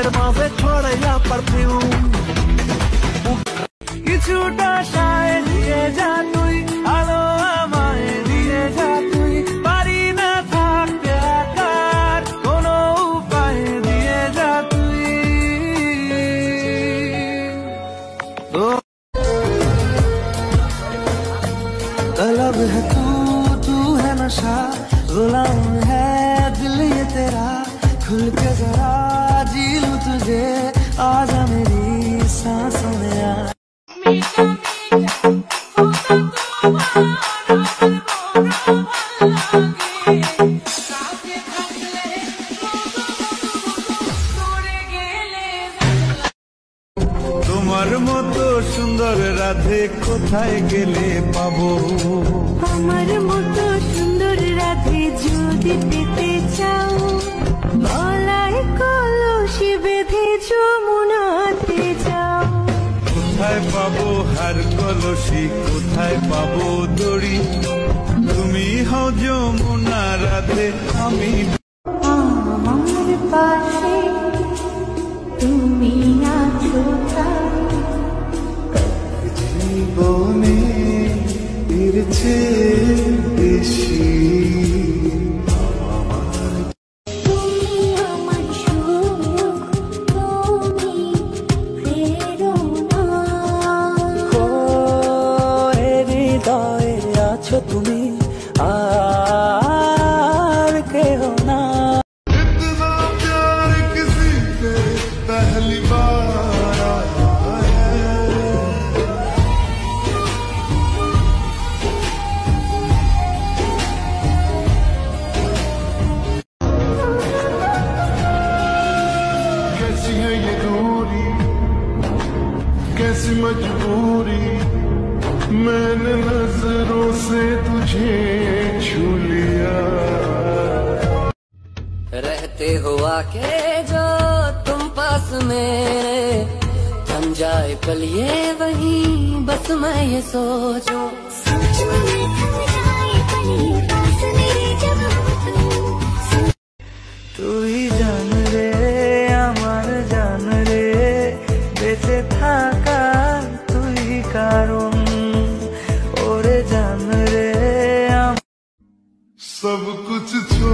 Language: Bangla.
মনের মাঝে ছড়াইয়া পারফিউম কিছুটা সায় দিয়ে যা তুই আলো আমায় দিয়ে যা তুই পারি না থাকতে একার কোনো উপায় দিয়ে যা তুই तलब है तू है नशा गुलाम है दिल ये तेरा खुल के जरा जी लूं तुझे आजा मेरी सांसों में आ তোমার মতো সুন্দর রাধে কোথায় গেলে পাবো আমার মতো সুন্দর রাধে যদি পেতে চাও গলায় কলসি বেঁধে যমুনাতে যাও কোথায় পাবো হার কলসি কোথায় পাবো দড়ি তুমি হও যমুনা রাধে আমি আমার পাশে তুমি আছো জীবনে ফিরছে বেশি তুমি আমার সুখ তুমি প্রেরণা হৃদয়ে আছো তুমি আর কেহ না इतना प्यार किसी से पहली बार आया है कैसी है ये दूरी कैसी मजबूरी मैंने नजरों से तुझे छू लिया रहते हो आके जो तुम पास मेरे थम जाए पल ये वही बस मैं ये सोचो तू ही जान रे আমার জান রে বেঁচে থাকার তুই কারণ ওরে জান রে सब कुछ छोड़